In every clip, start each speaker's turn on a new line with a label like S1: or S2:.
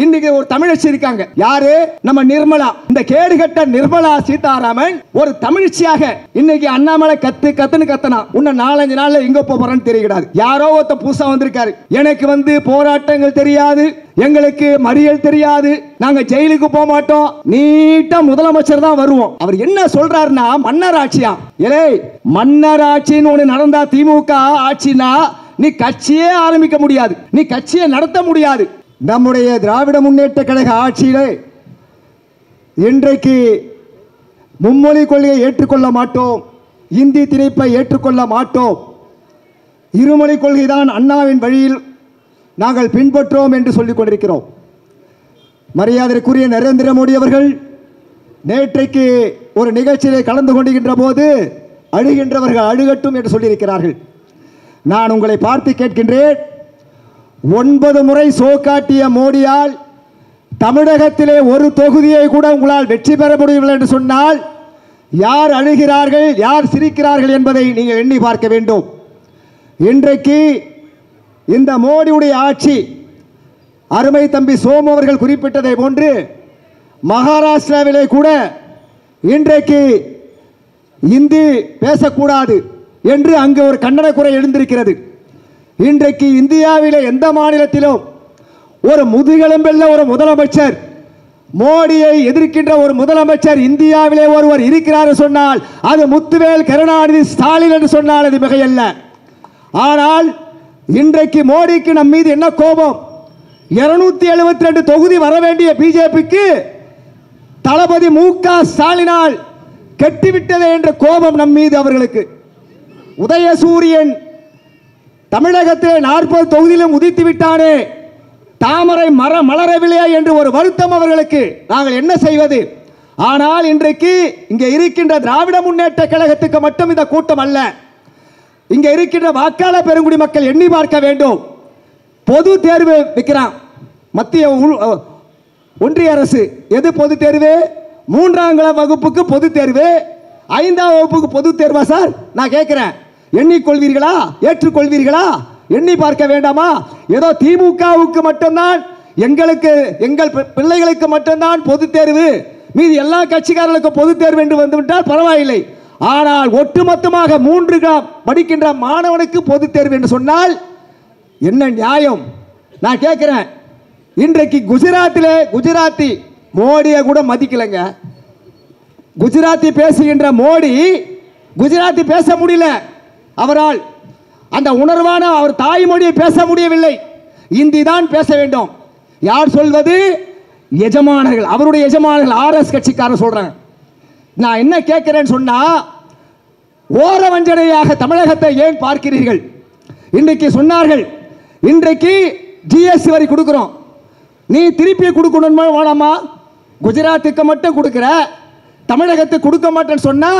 S1: இன்னைக்கு ஒரு தமிழச்சி இருக்காங்க. யாரு? நம்ம நிர்மலா. இந்த கேடுகட்ட நிர்மலா சீதாராமன் ஒரு தமிழ்ச்சியாக இன்னைக்கு அண்ணாமலை கத்துன்னு கத்தனா இன்னும் 4-5 நாள்ல எங்க போறேன்னு தெரியாது. யாரோ ஒருத்த புதுசா வந்திருக்காரு. எனக்கு போராட்டங்கள் தெரியாது, எங்களுக்கு மறியல் தெரியாது, நாங்க ஜெயிலுக்கு போக மாட்டோம், நீட்டா முதலமைச்சர் தான் வருவோம். அவர் என்ன சொல்றாருன்னா மன்னர் ஆட்சியா? ஏலே, மன்னர் ஆட்சின்னு ஒண்ணு நடந்தா திமுக ஆட்சினா நீ கட்சியே ஆரம்பிக்க முடியாது, நீ கட்சியை நடத்த முடியாது. நம்முடைய திராவிட முன்னேற்ற கழக ஆட்சியிலே இன்றைக்கு மும்மொழி கொள்கையை ஏற்றுக்கொள்ள மாட்டோம், இந்தி திணிப்பை ஏற்றுக்கொள்ள மாட்டோம், இருமொழி கொள்கை தான் அண்ணாவின் வழியில் நாங்கள் பின்பற்றோம் என்று சொல்லிக் கொண்டிருக்கிறோம். மரியாதைக்குரிய நரேந்திர மோடி அவர்கள் நேற்றைக்கு ஒரு நிகழ்ச்சியிலே கலந்து கொண்டிருக்கின்ற போது அழுகின்றவர்கள் அழுகட்டும் என்று சொல்லியிருக்கிறார்கள். நான் உங்களை பார்த்து கேட்கின்றேன், 9 முறை சோ காட்டிய மோடியால் தமிழகத்திலே ஒரு தொகுதியை கூட உங்களால் வெற்றி பெற முடியவில்லை என்று சொன்னால் யார் அழுகிறார்கள், யார் சிரிக்கிறார்கள் என்பதை நீங்கள் எண்ணி பார்க்க வேண்டும். இன்றைக்கு இந்த மோடியுடைய ஆட்சி, அருமை தம்பி சோமு அவர்கள் குறிப்பிட்டதை போன்று மகாராஷ்டிராவிலே கூட இன்றைக்கு இந்தி பேசக்கூடாது என்று அங்கு ஒரு கண்டன குரல் எழுந்திருக்கிறது. இன்றைக்கு இந்தியாவிலே எந்த மாநிலத்திலும் ஒரு முதுகெலும்புள்ள ஒரு முதலமைச்சர், மோடியை எதிர்க்கின்ற ஒரு முதலமைச்சர் இந்தியாவிலே ஒருவர் இருக்கிறார் சொன்னால் அது முத்துவேல் கருணாநிதி ஸ்டாலின் என்று சொன்னால் அது மிகையல்ல. ஆனால் இன்றைக்கு மோடிக்கு நம் மீது என்ன கோபம்? 272 தொகுதி வர வேண்டிய பிஜேபிக்கு தளபதி மு.க. ஸ்டாலினால் கெட்டிவிட்டது என்ற கோபம் நம் மீது அவர்களுக்கு. உதயசூரியன் தமிழகத்தில் 40 தொகுதியிலும் உதித்து விட்டானே, தாமரை மலரவில்லையா என்று ஒரு வருத்தம் அவர்களுக்கு. நாங்கள் என்ன செய்வது? ஆனால் இன்றைக்கு இங்கே இருக்கின்ற திராவிட முன்னேற்ற கழகத்துக்கு மட்டும் இந்த கூட்டம் அல்ல, இங்கே இருக்கின்ற வாக்காளர் பெருங்குடி மக்கள் எண்ணி பார்க்க வேண்டும். பொது தேர்வு வைக்கிறான் மத்திய ஒன்றிய அரசு. எது பொது தேர்வு? 3ஆம் வகுப்புக்கு பொது தேர்வு, 5ஆம் வகுப்புக்கு பொது தேர்வா சார்? நான் கேட்கிறேன், எண்ணிக்கொள்வீர்களா? ஏற்றுக்கொள்வீர்களா? எண்ணி பார்க்க வேண்டாமா? ஏதோ திமுகவுக்கு மட்டும்தான், எங்கள் பிள்ளைகளுக்கு மட்டும்தான் பொது தேர்வு, மீது எல்லா கட்சிக்காரர்களுக்கும் பொது தேர்வு என்று வந்துவிட்டால் பரவாயில்லை. ஆனால் ஒட்டுமொத்தமாக 3 படிக்கின்ற மாணவனுக்கு பொது தேர்வு என்று சொன்னால் என்ன நியாயம்? நான் கேட்கிறேன். இன்றைக்கு குஜராத்திலே குஜராத்தி மோடியை கூட மதிக்கலைங்க. குஜராத்தி பேசுகின்ற மோடி குஜராத்தி பேச முடியல, அவரால் அந்த உணர்வான அவர் தாய்மொழியை பேச முடியவில்லை, இந்தி தான் பேச வேண்டும். யார் சொல்வது? எஜமானர்கள், அவருடைய எஜமானர்கள் ஆர்எஸ் கட்சிக்காரர் சொல்றாங்க. நான் என்ன கேட்கிறேன்னு சொன்னா, ஓர வஞ்சனையாக தமிழகத்தை ஏன் பார்க்கிறீர்கள்? இன்றைக்கு சொன்னார்கள், இன்றைக்கு ஜிஎஸ்டி வரி கொடுக்கிறோம், நீ திருப்பி கொடுக்கணும் வேணாமா? குஜராத்துக்கு மட்டும் கொடுக்கிற, தமிழகத்துக்கு கொடுக்க மாட்டேன்னு சொன்னா,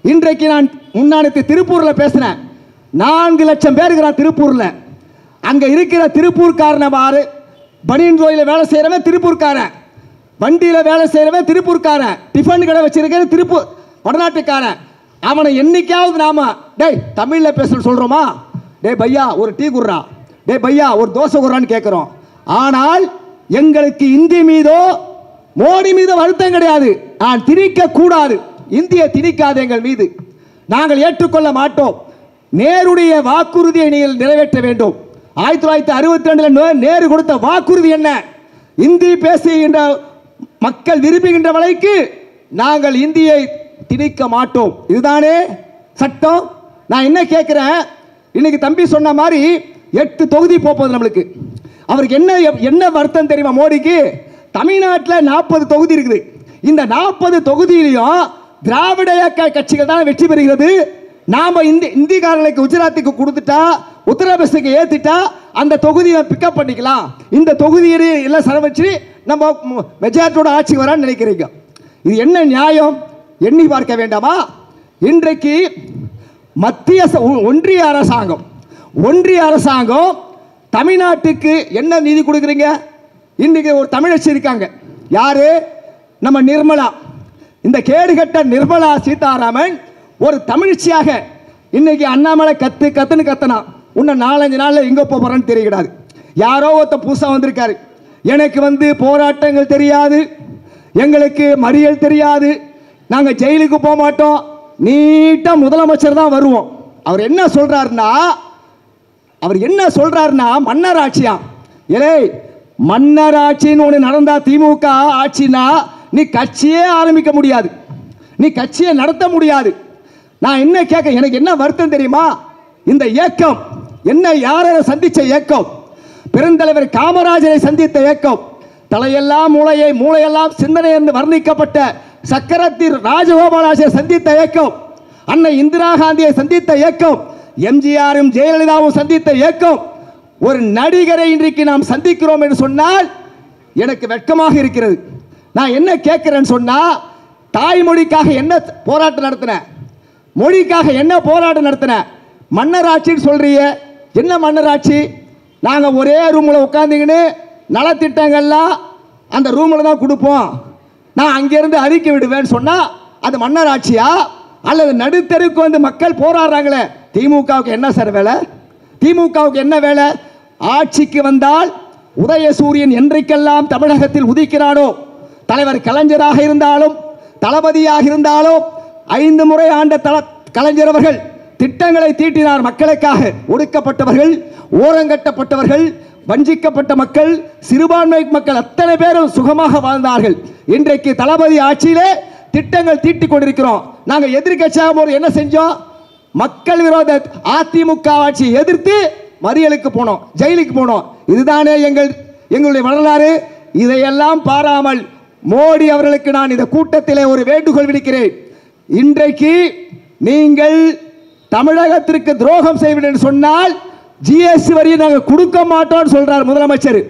S1: இன்றைக்கு நான் முன்னாடி திருப்பூர்ல பேசினேன், 4 லட்சம் பேர் இருக்கிறான் திருப்பூர்ல. அங்க இருக்கிற திருப்பூர்காரன் பாரு, பனியன் கோயில வேலை செய்யறவன் திருப்பூர்காரன், வண்டியில வேலை செய்யறவன் திருப்பூர்காரன், டிஃபன் கடை வச்சிருக்க திருப்பூர் வடநாட்டுக்காரன். அவனை என்னைக்காவது நாம டேய் தமிழ்ல பேச சொல்றோமா? டேய் பையா ஒரு டீ குடுறா, டேய் பையா ஒரு தோசை குடுறான்னு கேட்கிறோம். ஆனால் எங்களுக்கு இந்தி மீதோ மோடி மீது வருத்தம் கிடையாது. நான் திணிக்க கூடாது, இந்திய திணிக்காது எங்கள் மீது, நாங்கள் ஏற்றுக்கொள்ள மாட்டோம். நேருடைய வாக்குறுதியை நீங்கள் நிறைவேற்ற வேண்டும். 1962 நேரு கொடுத்த வாக்குறுதி என்ன? இந்தி பேசுகின்ற மக்கள் விரும்புகின்ற வரைக்கு நாங்கள் இந்தியை திணிக்க மாட்டோம், இதுதானே சட்டம். நான் என்ன கேட்கிறேன், இன்னைக்கு தம்பி சொன்ன மாதிரி 8 தொகுதி போகுது நம்மளுக்கு. அவருக்கு என்ன வருத்தம் தெரியுமா மோடிக்கு? தமிழ்நாட்டில் 40 தொகுதி இருக்குது. இந்த 40 தொகுதியிலையும் திராவிட கட்சிகள் தான் வெற்றி பெறுகிறது. நாம இந்திக்காரர்களுக்கு குஜராத்துக்கு கொடுத்துட்டா, உத்தரப்பிரதேசத்துக்கு ஏத்திட்டா அந்த தொகுதியை பிக்கப் பண்ணிக்கலாம். இந்த தொகுதியை எல்லாம் செலவச்சு நம்ம மெஜாரிட்டியோட ஆட்சிக்கு வரான்னு நினைக்கிறீங்க. இது என்ன நியாயம்? எண்ணி பார்க்க வேண்டாமா? இன்றைக்கு மத்திய ஒன்றிய அரசாங்கம் தமிழ்நாட்டுக்கு என்ன நிதி கொடுக்குறீங்க? இன்னைக்கு ஒரு தமிழச்சி இருக்காங்க. யாரு? நம்ம நிர்மலா. இந்த கேடுகட்ட நிர்மலா சீதாராமன் ஒரு தமிழ்ச்சியாக இன்னைக்கு அண்ணாமலை கத்துன்னு கத்தனா இன்னும் 4-5 நாள்ல எங்க போறேன்னு தெரியாது. யாரோ ஒருத்த புதுசா வந்திருக்காரு. எனக்கு போராட்டங்கள் தெரியாது, எங்களுக்கு மறியல் தெரியாது, நாங்கள் ஜெயிலுக்கு போக மாட்டோம், நீட்டாக முதலமைச்சர் தான் வருவோம். அவர் என்ன சொல்றாருன்னா மன்னராட்சியா? ஏலே, மன்னராட்சின்னு ஒன்று நடந்தா திமுக ஆட்சினா நீ கட்சியே ஆரம்பிக்க முடியாது, நீ கட்சியை நடத்த முடியாது. நான் என்ன கேட்க, எனக்கு என்ன வருத்தம் தெரியுமா? இந்த இயக்கம் என்ன, யாரை சந்திச்ச இயக்கம்? பெருந்தலைவர் காமராஜரை சந்தித்த இயக்கம், தலையெல்லாம் மூளையெல்லாம் சிந்தனை என்று வர்ணிக்கப்பட்ட சக்கரத்தில் ராஜகோபாலாச்சாரியை சந்தித்த இயக்கம், அன்னை இந்திரா காந்தியை சந்தித்த இயக்கம், எம்ஜிஆரும் ஜெயலலிதாவும் சந்தித்த இயக்கம். ஒரு நடிகரை இன்றைக்கு நாம் சந்திக்கிறோம் என்று சொன்னால் எனக்கு வெட்கமாக இருக்கிறது. நான் என்ன கேட்கிறேன்னு சொன்னா, தாய்மொழிக்காக என்ன போராட்டம் நடத்தின, மொழிக்காக என்ன போராட்டம் நடத்தின? மன்னராட்சின்னு சொல்றிய, என்ன மன்னராட்சி? நாங்கள் ஒரே ரூமில் உட்காந்துக்கின்னு நலத்திட்டங்கள்லாம் அந்த ரூமில் தான் கொடுப்போம், நான் அங்கேருந்து அறிக்கை விடுவேன்னு சொன்னால் அது மன்னராட்சியா? அல்லது நடுத்தருக்கு மக்கள் போராடுறாங்களே, திமுகவுக்கு என்ன சார் வேலை? திமுகவுக்கு என்ன வேலை? ஆட்சிக்கு வந்தால் உதயசூரியன் என்றைக்கெல்லாம் தமிழகத்தில் உதிக்கிறானோ, தலைவர் கலைஞராக இருந்தாலும் தளபதியாக இருந்தாலும் 5 முறை ஆண்ட கலைஞர் அவர்கள் திட்டங்களை தீட்டினார் மக்களுக்காக. ஒடுக்கப்பட்டவர்கள், ஓரங்கட்டப்பட்டவர்கள், வஞ்சிக்கப்பட்ட மக்கள், சிறுபான்மை மக்கள் அத்தனை பேரும் சுகமாக வாழ்ந்தார்கள். இன்றைக்கு தளபதி ஆட்சியிலே திட்டங்கள் தீட்டிக் கொண்டிருக்கிறோம். நாங்கள் எதிர்க்கட்சியாக போது என்ன செஞ்சோம்? மக்கள் விரோத அதிமுக ஆட்சியை எதிர்த்து மறியலுக்கு போனோம், ஜெயிலுக்கு போனோம். இதுதானே எங்களுடைய வரலாறு. இதையெல்லாம் பாராமல் மோடி அவர்களுக்கு நான் இந்த கூட்டத்திலே ஒரு வேண்டுகோள் விடுக்கிறேன். இன்றைக்கு நீங்கள் தமிழகத்திற்கு துரோகம் செய்வீர்கள் என்று சொன்னால் ஜிஎஸ்டி வரியை நாங்கள் கொடுக்க மாட்டோம் சொல்றார் முதலமைச்சர்.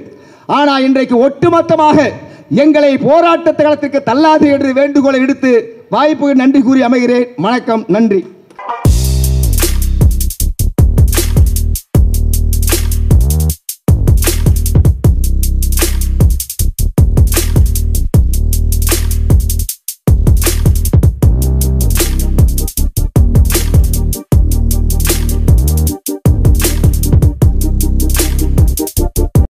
S1: ஆனால் இன்றைக்கு ஒட்டுமொத்தமாக எங்களை போராட்ட களத்திற்கு தள்ளாது என்று வேண்டுகோளை விடுத்து வாய்ப்புக்கு நன்றி கூறி அமைகிறேன். வணக்கம், நன்றி.